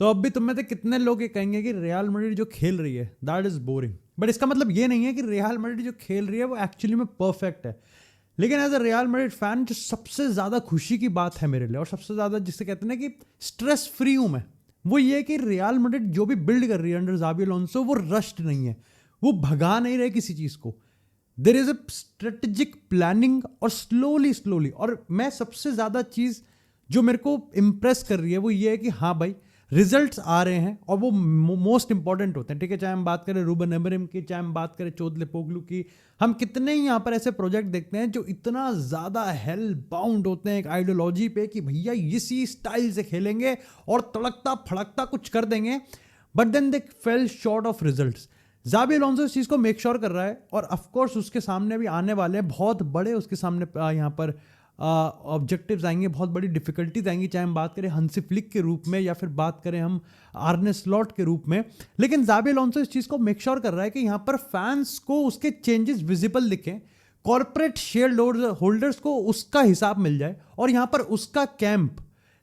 तो अब भी तुम में से कितने लोग ये कहेंगे कि रियल मैड्रिड जो खेल रही है दैट इज बोरिंग, बट इसका मतलब ये नहीं है कि रियल मैड्रिड जो खेल रही है वो एक्चुअली में परफेक्ट है। लेकिन as a Real Madrid fan जो सबसे ज़्यादा खुशी की बात है मेरे लिए, और सबसे ज़्यादा जिसे कहते हैं ना कि स्ट्रेस फ्री हूँ मैं, वो ये है कि रियल मैड्रिड जो भी बिल्ड कर रही है अंडर ज़ाबी अलोंसो वो रश्ड नहीं है, वो भगा नहीं रहे किसी चीज़ को। There is a strategic planning और स्लोली, और मैं सबसे ज़्यादा चीज़ जो मेरे को इम्प्रेस कर रही है वो ये है कि हाँ भाई रिजल्ट्स आ रहे हैं और वो मोस्ट इंपॉर्टेंट होते हैं। ठीक है, चाहे हम बात करें रूबन अमोरिम की, चाहे हम बात करें चोदलेपोगलू की, हम कितने ही यहाँ पर ऐसे प्रोजेक्ट देखते हैं जो इतना ज़्यादा हेल बाउंड होते हैं एक आइडियोलॉजी पे कि भैया इसी स्टाइल से खेलेंगे और तड़कता फड़कता कुछ कर देंगे, but then they fail short of results. Xabi Alonso इस चीज़ को मेक श्योर कर रहा है, और ऑफकोर्स उसके सामने भी आने वाले हैं बहुत बड़े, उसके सामने यहाँ पर ऑब्जेक्टिव्स आएंगे, बहुत बड़ी डिफिकल्टीज आएंगी, चाहे हम बात करें हंसी फ्लिक के रूप में या फिर बात करें हम आर्ने स्लॉट के रूप में। लेकिन ज़ाबी अलोंसो इस चीज़ को मेक श्योर कर रहा है कि यहाँ पर फैंस को उसके चेंजेस विजिबल दिखें, कॉर्पोरेट शेयर होल्डर्स को उसका हिसाब मिल जाए, और यहाँ पर उसका कैंप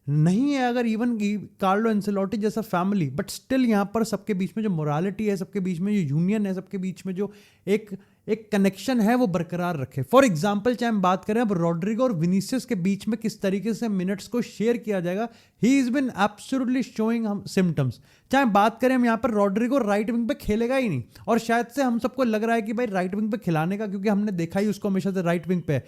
नहीं है अगर इवन कार्लो एंसेलोटी जैसा फैमिली, बट स्टिल यहाँ पर सबके बीच में जो मोरालिटी है, सबके बीच में जो यूनियन है, सबके बीच में जो एक कनेक्शन है वो बरकरार रखे। फॉर एग्जाम्पल चाहे हम बात करें अब रॉड्रिगो और विनीसियस के बीच में किस तरीके से मिनट्स को शेयर किया जाएगा, he is been absolutely showing हम सिम्टम्स। चाहे बात करें हम यहाँ पर रॉड्रिगो राइट विंग पे खेलेगा ही नहीं, और शायद से हम सबको लग रहा है कि भाई राइट विंग पे खिलाने का, क्योंकि हमने देखा ही उसको हमेशा से राइट विंग पे।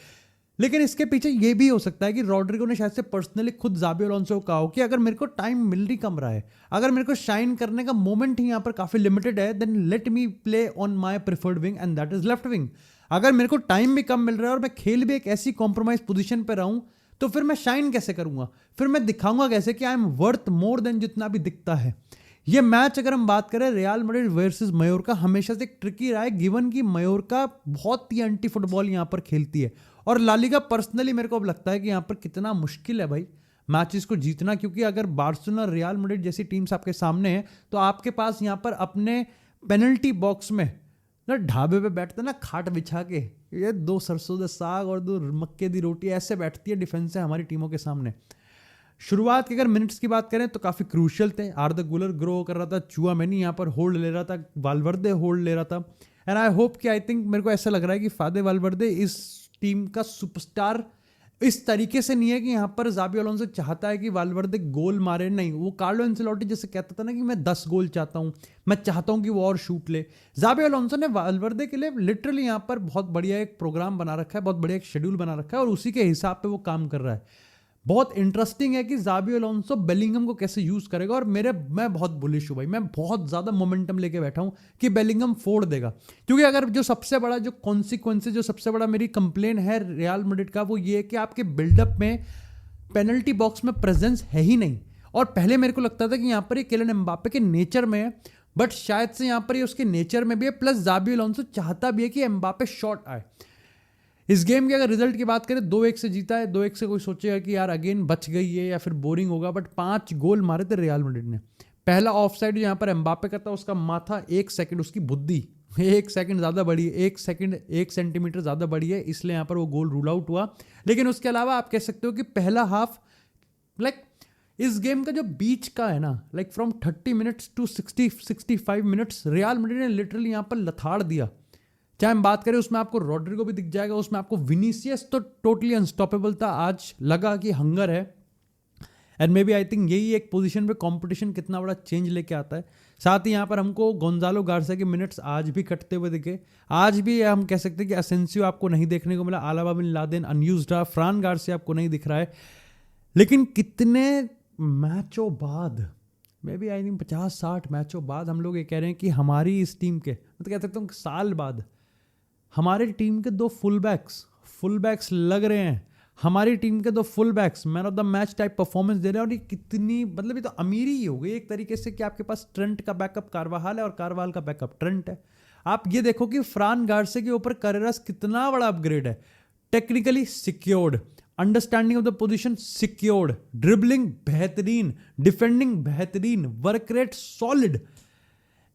लेकिन इसके पीछे ये भी हो सकता है कि रॉड्रिगो ने शायद से पर्सनली खुद ज़ाबी अलोंसो को कहा हो कि अगर मेरे को टाइम मिल ही कम रहा है, अगर मेरे को शाइन करने का मोमेंट ही यहाँ पर काफ़ी लिमिटेड है, then let me play on my preferred wing and that is left wing. अगर मेरे को टाइम भी कम मिल रहा है और मैं खेल भी एक ऐसी कॉम्प्रोमाइज पोजीशन पर रहूं, तो फिर मैं शाइन कैसे करूंगा, फिर मैं दिखाऊंगा कैसे कि I am worth more than जितना भी दिखता है। ये मैच अगर हम बात करें रियल मैड्रिड वर्सेस मयोर्का, हमेशा से एक ट्रिकी रहा है, गिवन कि मयोर्का बहुत ही एंटी फुटबॉल यहाँ पर खेलती है, और ला लीगा पर्सनली मेरे को अब लगता है कि यहाँ पर कितना मुश्किल है भाई मैचेस को जीतना, क्योंकि अगर बार्सिलोना रियल मैड्रिड जैसी टीम्स आपके सामने है तो आपके पास यहाँ पर अपने पेनल्टी बॉक्स में ना ढाबे पे बैठते ना खाट बिछा के, ये 2 सरसों दे साग और 2 मक्के दी रोटी ऐसे बैठती है डिफेंस है हमारी टीमों के सामने। शुरुआत की अगर मिनट्स की बात करें तो काफ़ी क्रूशियल थे, आर्दा गुलर ग्रो कर रहा था, चुआमेनी यहाँ पर होल्ड ले रहा था, वालवर्दे होल्ड ले रहा था, एंड आई होप कि आई थिंक मेरे को ऐसा लग रहा है कि फादे वालवर्दे इस टीम का सुपरस्टार इस तरीके से नहीं है कि यहाँ पर ज़ाबी अलोंसो चाहता है कि वालवर्दे गोल मारे, नहीं, वो कार्लो एंसेलोटी जैसे कहता था ना कि मैं 10 गोल चाहता हूँ, मैं चाहता हूँ कि वो और शूट ले। ज़ाबी अलोंसो ने वालवर्दे के लिए लिटरली यहाँ पर बहुत बढ़िया एक प्रोग्राम बना रखा है, बहुत बढ़िया एक शेड्यूल बना रखा है, और उसी के हिसाब पे वो काम कर रहा है। बहुत इंटरेस्टिंग है कि ज़ाबी अलोंसो बेलिंगम को कैसे यूज़ करेगा, और मैं बहुत बुलिश हूँ भाई, मैं बहुत ज़्यादा मोमेंटम लेके बैठा हूँ कि बेलिंगम फोड़ देगा। क्योंकि अगर जो सबसे बड़ा जो कॉन्सिक्वेंसेज, जो सबसे बड़ा मेरी कंप्लेन है रियल मैड्रिड का, वो ये है कि आपके बिल्डअप में पेनल्टी बॉक्स में प्रेजेंस है ही नहीं। और पहले मेरे को लगता था कि यहाँ पर ये किलियन एम्बापे के नेचर में है, बट शायद से यहाँ पर ये उसके नेचर में भी है, प्लस ज़ाबी अलोंसो चाहता भी है कि एम्बापे शॉट आए। इस गेम के अगर रिजल्ट की बात करें 2-1 से जीता है, 2-1 से कोई सोचेगा कि यार अगेन बच गई है या फिर बोरिंग होगा, बट 5 गोल मारे थे रियल मैड्रिड ने। पहला ऑफसाइड जो यहाँ पर एम्बापे का था, उसका माथा 1 सेकंड, उसकी बुद्धि 1 सेकंड ज़्यादा बढ़ी है, 1 सेकंड 1 सेंटीमीटर ज़्यादा बढ़ी है, इसलिए यहाँ पर वो गोल रूल आउट हुआ। लेकिन उसके अलावा आप कह सकते हो कि पहला हाफ लाइक इस गेम का जो बीच का है ना, like from 30 minutes to 60-65 minutes Real Madrid ने लिटरली यहाँ पर लथाड़ दिया। चाहे हम बात करें उसमें आपको रॉड्रिगो भी दिख जाएगा, उसमें आपको विनीसियस तो टोटली अनस्टॉपेबल था, आज लगा कि हंगर है, and maybe I think यही एक पोजीशन पे कंपटीशन कितना बड़ा चेंज लेके आता है। साथ ही यहाँ पर हमको गोंजालो गार्सिया के मिनट्स आज भी कटते हुए दिखे, आज भी हम कह सकते हैं कि असेंसियो आपको नहीं देखने को मिला, आलाबा बिन लादेन अनयूज्ड रहा, फ्रान गार्सिया आपको नहीं दिख रहा है। लेकिन कितने मैचों बाद, मे बी आई थिंक 50-60 मैचों बाद हम लोग ये कह रहे हैं कि हमारी इस टीम के, मैं तो कह सकता हूँ साल बाद, हमारी टीम के 2 फुल बैक्स लग रहे हैं, हमारी टीम के 2 full backs man of the match type performance दे रहे हैं। और ये कितनी, मतलब ये तो अमीरी ही हो गई एक तरीके से कि आपके पास ट्रेंट का बैकअप कारवाहाल है और कारवाल का बैकअप ट्रेंट है। आप ये देखो कि फ्रान गार्सिया के ऊपर कैरेरास कितना बड़ा अपग्रेड है, technically secured, understanding of the position secured, dribbling बेहतरीन, डिफेंडिंग बेहतरीन, वर्क रेट सॉलिड।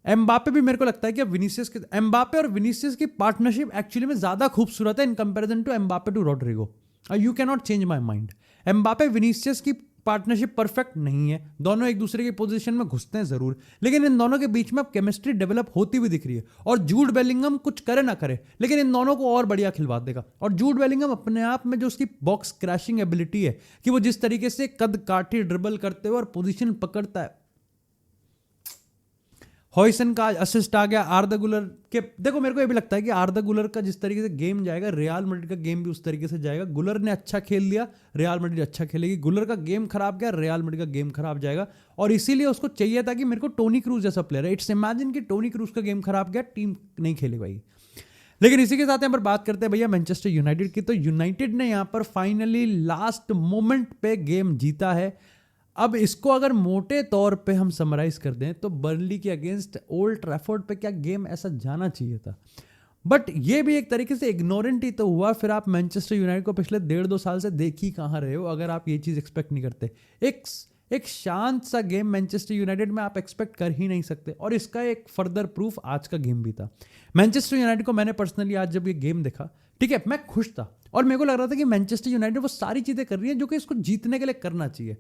एम्बापे भी मेरे को लगता है कि विनीसियस के, एम्बापे और विनीसियस की पार्टनरशिप एक्चुअली में ज्यादा खूबसूरत है in comparison to Mbappe to Rodrigo. You can not change my mind. Mbappe Vinicius की पार्टनरशिप परफेक्ट नहीं है, दोनों एक दूसरे की पोजीशन में घुसते हैं जरूर, लेकिन इन दोनों के बीच में अब केमिस्ट्री डेवलप होती हुई दिख रही है। और जूड बेलिंगम कुछ करे ना करे, लेकिन इन दोनों को और बढ़िया खिलवा देगा। और जूड बेलिंगम अपने आप में जो उसकी बॉक्स क्रैशिंग एबिलिटी है, कि वो जिस तरीके से कद काठी ड्रिबल करते हुए और पोजीशन पकड़ता है। हॉयसन का असिस्ट आ गया, आर्दा गुलर के, देखो मेरे को ये भी लगता है कि आर्दा गुलर का जिस तरीके से गेम जाएगा, रियल मैड्रिड का गेम भी उस तरीके से जाएगा। गुलर ने अच्छा खेल लिया, रियल मैड्रिड अच्छा खेलेगी। गुलर का गेम खराब गया, रियल मैड्रिड का गेम खराब जाएगा। और इसीलिए उसको चाहिए था कि मेरे को टोनी क्रूज जैसा प्लेयर है। इट्स इमेजिन कि टोनी क्रूज का गेम खराब गया, टीम नहीं खेली भाई। लेकिन इसी के साथ यहाँ पर बात करते हैं भैया मैनचेस्टर यूनाइटेड की। तो यूनाइटेड ने यहाँ पर फाइनली लास्ट मोमेंट पे गेम जीता है। अब इसको अगर मोटे तौर पे हम समराइज कर दें तो बर्नली के अगेंस्ट ओल्ड ट्रैफोर्ड पे क्या गेम ऐसा जाना चाहिए था, बट ये भी एक तरीके से इग्नोरेंट ही तो हुआ। फिर आप मैनचेस्टर यूनाइटेड को पिछले 1.5-2 साल से देख ही कहाँ रहे हो, अगर आप ये चीज़ एक्सपेक्ट नहीं करते। एक शांत सा गेम मैनचेस्टर यूनाइटेड में आप एक्सपेक्ट कर ही नहीं सकते। और इसका एक फर्दर प्रूफ आज का गेम भी था। मैनचेस्टर यूनाइटेड को मैंने पर्सनली आज जब ये गेम देखा, ठीक है, मैं खुश था और मेरे को लग रहा था कि मैनचेस्टर यूनाइटेड वो सारी चीज़ें कर रही है जो कि इसको जीतने के लिए करना चाहिए।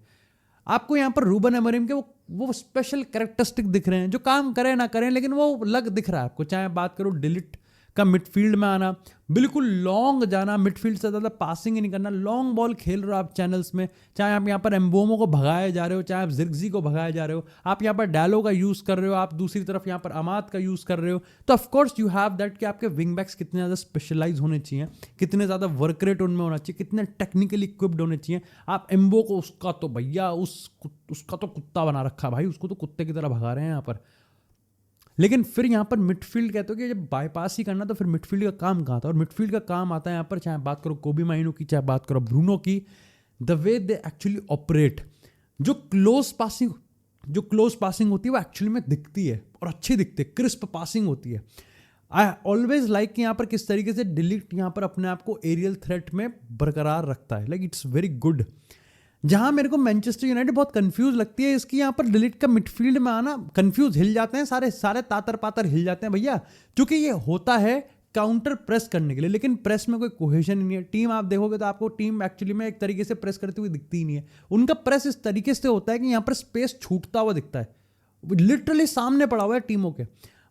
आपको यहाँ पर रूबन अमोरिम के वो स्पेशल कैरेक्टरिस्टिक दिख रहे हैं, जो काम करें ना करें लेकिन वो लग दिख रहा है आपको। चाहे बात करो डिलीट का मिडफील्ड में आना, बिल्कुल लॉन्ग जाना, मिडफील्ड से ज़्यादा पासिंग ही नहीं करना, लॉन्ग बॉल खेल रहे हो आप चैनल्स में। चाहे आप यहाँ पर एम्बोमो को भगाए जा रहे हो, चाहे आप जिर्गजी को भगाए जा रहे हो, आप यहाँ पर डैलो का यूज़ कर रहे हो, आप दूसरी तरफ यहाँ पर अमाद का यूज़ कर रहे हो। तो ऑफकोर्स यू हैव दैट कि आपके विंग बैक्स कितने ज़्यादा स्पेशलाइज होने चाहिए, कितने ज़्यादा वर्क रेट उनमें होना चाहिए, कितने टेक्निकली इक्विप्ड होने चाहिए। आप एम्बो को, उसका तो भैया उसका तो कुत्ता बना रखा भाई, उसको तो कुत्ते की तरह भगा रहे हैं यहाँ पर। लेकिन फिर यहाँ पर मिडफील्ड कहते हो कि जब बाईपास ही करना तो फिर मिडफील्ड का काम कहाँ था। और मिडफील्ड का काम आता है यहाँ पर, चाहे बात करो कोबी माइनो की, चाहे बात करो ब्रूनो की, the way they actually operate. जो क्लोज पासिंग होती है वो एक्चुअली में दिखती है और अच्छी दिखती है, क्रिस्प पासिंग होती है। आई ऑलवेज लाइक कि यहाँ पर किस तरीके से डिलीट यहाँ पर अपने आप को एरियल थ्रेट में बरकरार रखता है। Like it's very good. जहां मेरे को मैनचेस्टर यूनाइटेड बहुत कंफ्यूज लगती है, इसकी यहाँ पर डिलीट का मिडफील्ड में आना, कंफ्यूज हिल जाते हैं सारे तातर पातर हिल जाते हैं भैया, क्योंकि ये होता है काउंटर प्रेस करने के लिए। लेकिन प्रेस में कोई कोहेशन नहीं है। टीम आप देखोगे तो आपको टीम एक्चुअली में एक तरीके से प्रेस करती हुई दिखती ही नहीं है। उनका प्रेस इस तरीके से होता है कि यहाँ पर स्पेस छूटता हुआ दिखता है, लिटरली सामने पड़ा हुआ है टीमों के।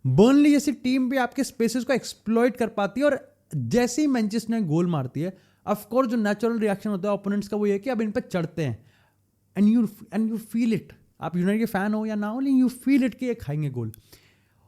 बर्नली जैसी टीम भी आपके स्पेसेस को एक्सप्लॉइट कर पाती है। और जैसे ही मैनचेस्टर यूनाइटेड गोल मारती है, ऑफकोर्स जो नेचुरल रिएक्शन होता है ओपोनेंट्स का वो ये कि अब इन पर चढ़ते हैं, एंड यू फील इट। आप यूनाइटेड के फैन हो या ना हो, लेकिन यू फील इट कि ये खाएंगे गोल।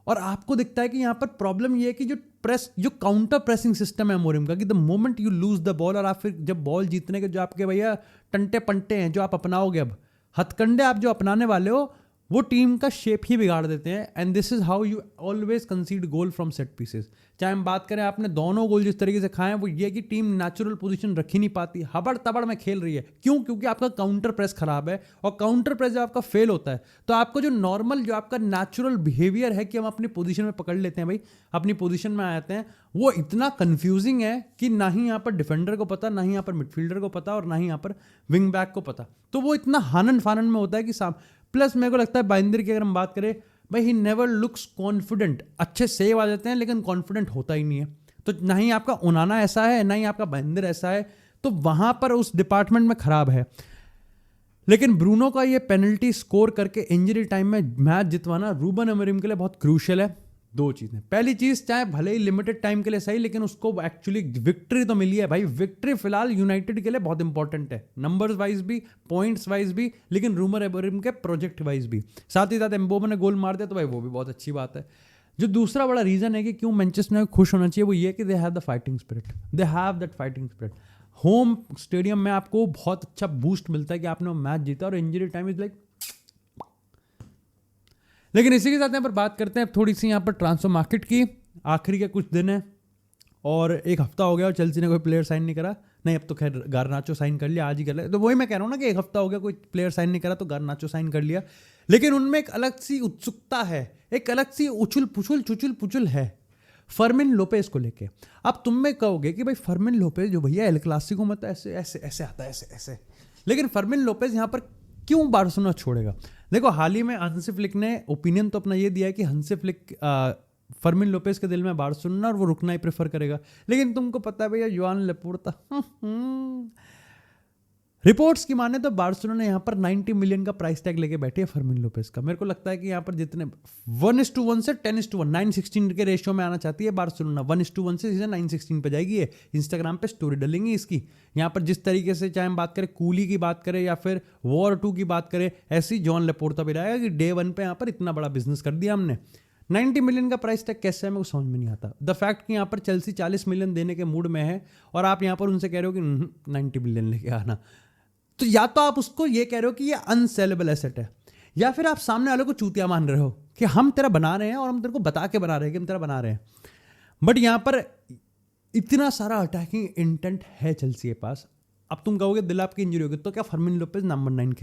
और आपको दिखता है कि यहाँ पर प्रॉब्लम ये है कि जो काउंटर प्रेसिंग सिस्टम है अमोरिम का, कि the moment you lose the ball, और आप फिर जब बॉल जीतने के जो आपके भैया टंटे पंटे हैं जो आप अपनाओगे, अब हथकंडे आप जो अपनाने वाले हो, वो टीम का शेप ही बिगाड़ देते हैं। And this is how you always कंसीड goal from set pieces. चाहे हम बात करें, आपने दोनों गोल जिस तरीके से खाए हैं, वो ये कि टीम नेचुरल पोजीशन रख ही नहीं पाती, हबड़ तबड़ में खेल रही है। क्यों? क्योंकि आपका काउंटर प्रेस खराब है। और काउंटर प्रेस जब आपका फेल होता है तो आपको जो नॉर्मल, जो आपका नेचुरल बिहेवियर है कि हम अपनी पोजीशन में पकड़ लेते हैं भाई, अपनी पोजीशन में आ जाते हैं, वो इतना कंफ्यूजिंग है कि ना ही यहाँ पर डिफेंडर को पता, ना ही यहाँ पर मिडफील्डर को पता, और ना ही यहाँ पर विंग बैक को पता। तो वो इतना हानन फानन में होता है कि प्लस मेरे को लगता है बाइंदर की अगर हम बात करें भाई, ही नेवर लुक्स कॉन्फिडेंट। अच्छे सेव आ जाते हैं लेकिन कॉन्फिडेंट होता ही नहीं है। तो ना ही आपका उनाना ऐसा है, ना ही आपका बाइंदर ऐसा है, तो वहां पर उस डिपार्टमेंट में खराब है। लेकिन ब्रूनो का ये पेनल्टी स्कोर करके इंजरी टाइम में मैच जितवाना रूबन अमोरिम के लिए बहुत क्रूशियल है। दो चीजें, पहली चीज, चाहे भले ही लिमिटेड टाइम के लिए सही, लेकिन उसको एक्चुअली विक्ट्री तो मिली है भाई। विक्ट्री फिलहाल यूनाइटेड के लिए बहुत इंपॉर्टेंट है, नंबर्स वाइज भी, पॉइंट्स वाइज भी, लेकिन रूबन अमोरिम के प्रोजेक्ट वाइज भी। साथ ही साथ एम्बोमो ने गोल मार दिया तो भाई वो भी बहुत अच्छी बात है। जो दूसरा बड़ा रीजन है कि क्यों मैनचेस्टर यूनाइटेड खुश होना चाहिए, वो ये कि they have the fighting spirit, they have that fighting spirit. Home stadium में आपको बहुत अच्छा बूस्ट मिलता है कि आपने मैच जीता, और इंजरी टाइम इज लाइक। लेकिन इसी के साथ यहाँ पर बात करते हैं थोड़ी सी यहाँ पर ट्रांसफर मार्केट की। आखिरी के कुछ दिन है और एक हफ्ता हो गया और चेल्सी ने कोई प्लेयर साइन नहीं करा। नहीं, अब तो खैर गारनाचो साइन कर लिया, आज ही कर लिया। तो वही मैं कह रहा हूँ ना कि एक हफ्ता हो गया कोई प्लेयर साइन नहीं करा तो गारनाचो साइन कर लिया। लेकिन उनमें एक अलग सी उत्सुकता है, एक अलग सी उछुल पुछुल है फर्मिन लोपेज को लेके। अब तुम में कहोगे कि भाई फर्मिन लोपेज जो भैया एल क्लासिको में तो ऐसे ऐसे ऐसे आता है, ऐसे ऐसे, लेकिन फर्मिन लोपेज यहाँ पर क्यों बार्सिलोना छोड़ेगा? देखो, हाल ही में हंसी फ्लिक ने ओपिनियन तो अपना ये दिया है कि हंसी फ्लिक फर्मिन लोपेज के दिल में बार्सिलोना और वो रुकना ही प्रेफर करेगा। लेकिन तुमको पता है भैया, जोआन लेपोर्ता रिपोर्ट्स की माने तो बार्सिलोना यहाँ पर 90 मिलियन का प्राइस टैग लेके बैठी है फर्मिन लोपेस का। मेरे को लगता है कि यहाँ पर जितने 1:1 से 10:1 9:16 के रेशियो में आना चाहती है बार्सिलोना। 1:1 से सीधे 9:16 पे जाएगी। ये इंस्टाग्राम पे स्टोरी डालेंगी इसकी। यहाँ पर जिस तरीके से चाहे हम बात करें कूली की बात करें या फिर वॉर 2 की बात करें, ऐसी जॉन लेपोर्टा भी रहेगा कि डे 1 पे यहाँ पर इतना बड़ा बिजनेस कर दिया हमने। 90 मिलियन का प्राइस टैग कैसे है मेरे को समझ में नहीं आता। द फैक्ट कि यहाँ पर चेल्सी 40 मिलियन देने के मूड में है और आप यहाँ पर उनसे कह रहे हो कि 90 मिलियन लेके आना, तो या तो आप उसको ये कह रहे हो कि ये अनसेलेबल एसेट है, या फिर आप सामने वाले को चूतिया मान रहे हो कि हम तेरा बना रहे हैं और हम तेरे को बता के बना रहे हैं कि हम तेरा बना रहे हैं। बट यहाँ पर इतना सारा अटैकिंग इंटेंट है चेल्सी के पास। अब तुम कहोगे दिल आपकी इंजरी होगी तो क्या फर्मिन लोपेज नंबर 9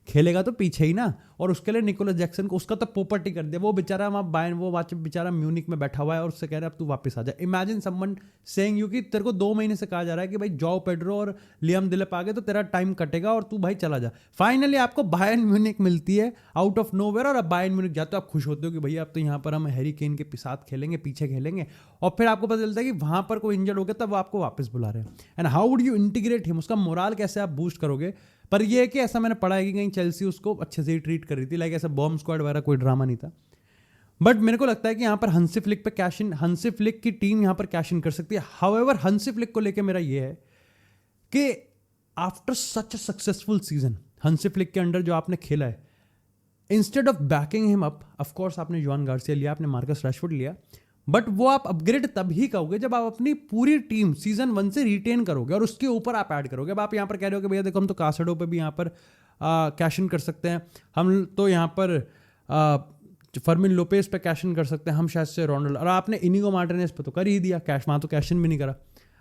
खेलेगा तो पीछे ही ना। और उसके लिए निकोलस जैक्सन को उसका तो पोपर्टी कर दिया। वो बेचारा वहाँ बायन वो बेचारा म्यूनिक में बैठा हुआ है और उससे कह रहा है अब तू वापस आ जा। इमेजिन समवन सेइंग यू कि तेरे को 2 महीने से कहा जा रहा है कि भाई जॉ पेड्रो और लियम दिलेप आ गए तो तेरा टाइम कटेगा और तू भाई चला जा। फाइनली आपको बायन म्यूनिक मिलती है आउट ऑफ नोवेयर और अब बायन म्यूनिक जाते हो आप खुश होते हो कि भैया अब तो यहाँ पर हम हैरी केन के साथ खेलेंगे, पीछे खेलेंगे। और फिर आपको पता चलता है कि वहाँ पर कोई इंजर्ड हो गया तब वो आपको वापस बुला रहे हैं। And how would you integrate him, उसका मोराल कैसे आप बूस्ट करोगे। पर ये है कि ऐसा मैंने पढ़ा है कि कहीं चेल्सी उसको अच्छे से ही ट्रीट कर रही थी, लाइक ऐसा बॉम्ब स्क्वाड वगैरह कोई ड्रामा नहीं था। बट मेरे को लगता है कि यहाँ पर हंसी फ्लिक पे कैश इन, हंसी फ्लिक की टीम यहाँ पर कैश इन कर सकती है। हाउएवर हंसी फ्लिक को लेकर मेरा ये है कि after such a successful season हंसी फ्लिक के अंडर जो आपने खेला है, instead of banking him up, of course आपने जुआन गार्सिया लिया, आपने मार्कस रैशफोर्ड लिया, बट वो आप अपग्रेड तभी करोगे जब आप अपनी पूरी टीम सीजन 1 से रिटेन करोगे और उसके ऊपर आप ऐड करोगे। अब आप यहाँ पर कह रहे हो कि भैया देखो हम तो कासडो पे भी यहाँ पर कैश इन कर सकते हैं, हम तो यहाँ पर फर्मिन लोपेस पे कैश इन कर सकते हैं, हम शायद से रोनाल्डो, और आपने इनिगो मार्टिनेज पे तो कर ही दिया कैश, वहाँ तो कैश इन भी नहीं करा।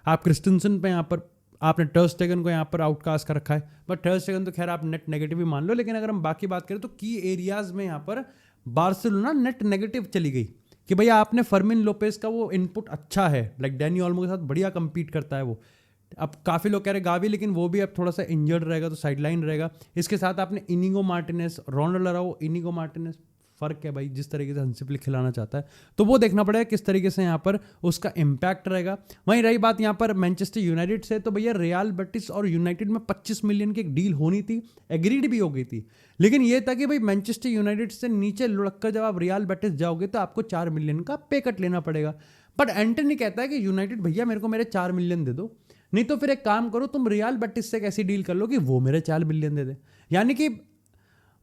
आप क्रिस्टेंसन पे यहाँ पर आपने टर स्टेगन को यहाँ पर आउटकास्ट कर रखा है, बट टर स्टेगन तो खैर आप नेट नेगेटिव ही मान लो। लेकिन अगर हम बाकी बात करें तो की एरियाज में यहाँ पर बार्सिलोना नेट नेगेटिव चली गई कि भैया आपने फर्मिन लोपेस का वो इनपुट अच्छा है, लाइक डैनी ओल्मो के साथ बढ़िया कंपीट करता है वो। अब काफ़ी लोग कह रहे गावी, लेकिन वो भी अब थोड़ा सा इंजर्ड रहेगा तो साइडलाइन रहेगा। इसके साथ आपने Inigo Martinez, Ronaldo Araujo, Inigo Martinez, फ़र्क है भाई जिस तरीके से हंसी फ्लिक खिलाना चाहता है, तो वो देखना पड़ेगा किस तरीके से यहाँ पर उसका इम्पैक्ट रहेगा। वहीं रही बात यहाँ पर मैनचेस्टर यूनाइटेड से, तो भैया रियल बेटिस और यूनाइटेड में 25 मिलियन की एक डील होनी थी, एग्रीड भी हो गई थी। लेकिन ये था कि भाई मैनचेस्टर यूनाइटेड से नीचे लुढ़क कर जब आप रियल बेटिस जाओगे तो आपको 4 मिलियन का पे कट लेना पड़ेगा। बट एंटनी कहता है कि यूनाइटेड भैया मेरे को मेरे 4 मिलियन दे दो, नहीं तो फिर एक काम करो तुम रियल बेटिस से कैसी डील कर लो कि वो मेरे 4 मिलियन दे दे। यानी कि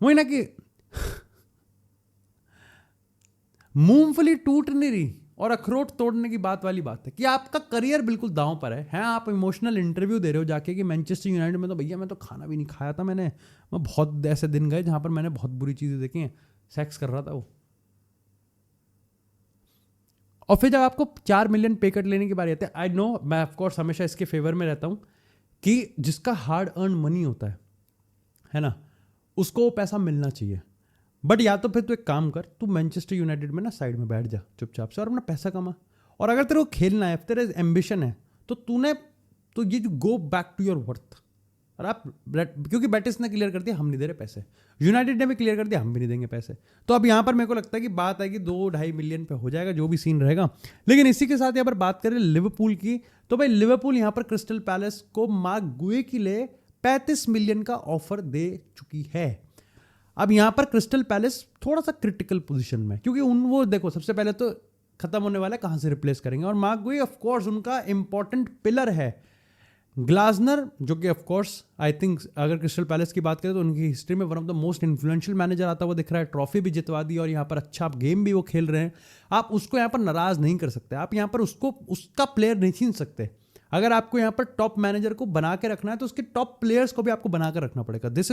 वही ना कि मूंगफली टूट नहीं रही और अखरोट तोड़ने की बात वाली बात है कि आपका करियर बिल्कुल दांव पर है। आप इमोशनल इंटरव्यू दे रहे हो जाके कि मैनचेस्टर यूनाइटेड में तो भैया मैं तो खाना भी नहीं खाया था, मैं बहुत ऐसे दिन गए जहां पर मैंने बहुत बुरी चीजें देखी हैं, सेक्स कर रहा था वो। और फिर जब आपको 4 मिलियन पे कट लेने की बारी आती है, आई नो मैं ऑफकोर्स हमेशा इसके फेवर में रहता हूं कि जिसका हार्ड अर्न मनी होता है ना, उसको वो पैसा मिलना चाहिए। बट या तो फिर तू एक काम कर, तू मैनचेस्टर यूनाइटेड में ना साइड में बैठ जा चुपचाप से और अपना पैसा कमा। और अगर तेरे को खेलना है, तेरे एम्बिशन है, तो ये go back to your worth. और आप, क्योंकि बेटिस ने क्लियर कर दिया हम नहीं दे रहे पैसे, यूनाइटेड ने भी क्लियर कर दिया हम भी नहीं देंगे पैसे, तो अब यहाँ पर मेरे को लगता है कि बात आएगी 2-2.5 मिलियन पे हो जाएगा जो भी सीन रहेगा। लेकिन इसी के साथ यहाँ पर बात करें लिवरपूल की, तो भाई लिवरपूल यहाँ पर क्रिस्टल पैलेस को मार्क गुए के लिए 35 मिलियन का ऑफर दे चुकी है। अब यहाँ पर क्रिस्टल पैलेस थोड़ा सा क्रिटिकल पोजीशन में, क्योंकि वो देखो सबसे पहले तो खत्म होने वाला है, कहाँ से रिप्लेस करेंगे, और मार्क गुए ऑफ कोर्स उनका इंपॉर्टेंट पिलर है। ग्लासनर जो कि ऑफ कोर्स आई थिंक अगर क्रिस्टल पैलेस की बात करें तो उनकी हिस्ट्री में one of the most influential manager आता हुआ दिख रहा है, ट्रॉफी भी जितवा दी और यहाँ पर अच्छा गेम भी वो खेल रहे हैं। आप उसको यहाँ पर नाराज नहीं कर सकते, आप यहाँ पर उसका प्लेयर नहीं छीन सकते। अगर आपको यहाँ पर टॉप मैनेजर को बना के रखना है तो उसके टॉप प्लेयर्स को भी आपको बना कर रखना पड़ेगा। This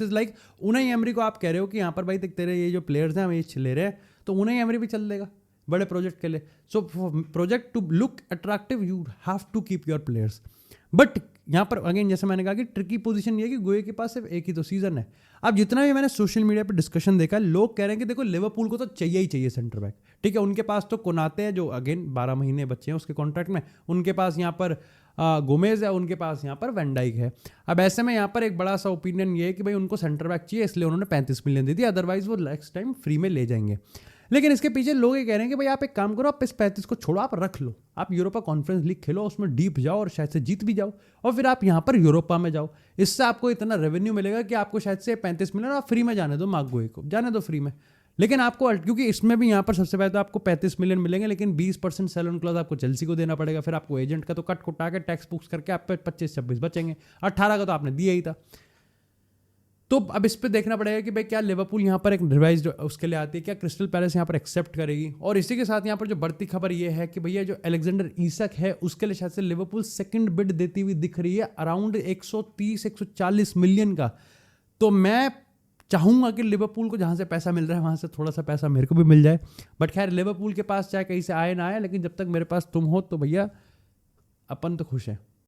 is like Unai emery को आप कह रहे हो कि यहाँ पर भाई तेरे ये जो प्लेयर्स हैं हम ये ले रहे हैं, तो उनाई एमरी भी चल देगा बड़े प्रोजेक्ट के लिए। So project to look attractive you have to keep your players. But यहाँ पर अगेन जैसे मैंने कहा कि ट्रिकी पोजीशन ये है कि गोए के पास सिर्फ एक ही तो सीजन है। अब जितना भी मैंने सोशल मीडिया पे डिस्कशन देखा, लोग कह रहे हैं कि देखो लिवरपूल को तो चाहिए ही चाहिए सेंटर बैक, ठीक है। उनके पास तो कोनाते हैं जो अगेन 12 महीने बच्चे हैं उसके कॉन्ट्रैक्ट में, उनके पास यहाँ पर गोमेज है, उनके पास यहाँ पर वैन डाइक है। अब ऐसे में यहाँ पर एक बड़ा सा ओपिनियन ये है कि भाई उनको सेंटर बैक चाहिए, इसलिए उन्होंने 35 मिलियन दे दिया, अदरवाइज वो नेक्स्ट टाइम फ्री में ले जाएंगे। लेकिन इसके पीछे लोग ये कह रहे हैं कि भाई आप एक काम करो, आप इस 35 को छोड़ो, आप रख लो, आप यूरोपा कॉन्फ्रेंस लीग खेलो, उसमें डीप जाओ और शायद से जीत भी जाओ, और फिर आप यहाँ पर यूरोपा में जाओ। इससे आपको इतना रेवेन्यू मिलेगा कि आपको शायद से 35 मिलियन आप फ्री में जाने दो, मार्गोए को जाने दो फ्री में। लेकिन आपको, क्योंकि इसमें भी यहाँ पर सबसे पहले तो आपको 35 मिलियन मिलेंगे, लेकिन 20% सेल ऑन क्लॉज आपको चेल्सी को देना पड़ेगा, फिर आपको एजेंट का तो कट कुटा के टैक्स बुक्स करके आप पे 25-26 बचेंगे, 18 का तो आपने दिया ही था। तो अब इस पे देखना पड़ेगा कि भाई क्या लिवरपूल यहाँ पर एक रिवाइज उसके लिए आती है, क्या क्रिस्टल पैलेस यहाँ पर एक्सेप्ट करेगी। और इसी के साथ यहाँ पर जो बढ़ती खबर ये है कि भैया जो अलेक्जेंडर ईसक है उसके लिए शायद से लिवरपूल सेकंड बिड देती हुई दिख रही है अराउंड 130-140 मिलियन का। तो मैं चाहूंगा कि लिवरपूल को जहाँ से पैसा मिल रहा है वहाँ से थोड़ा सा पैसा मेरे को भी मिल जाए। बट खैर लिवरपूल के पास चाहे कहीं से आए ना आए, लेकिन जब तक मेरे पास तुम हो तो भैया अपन तो खुश हैं।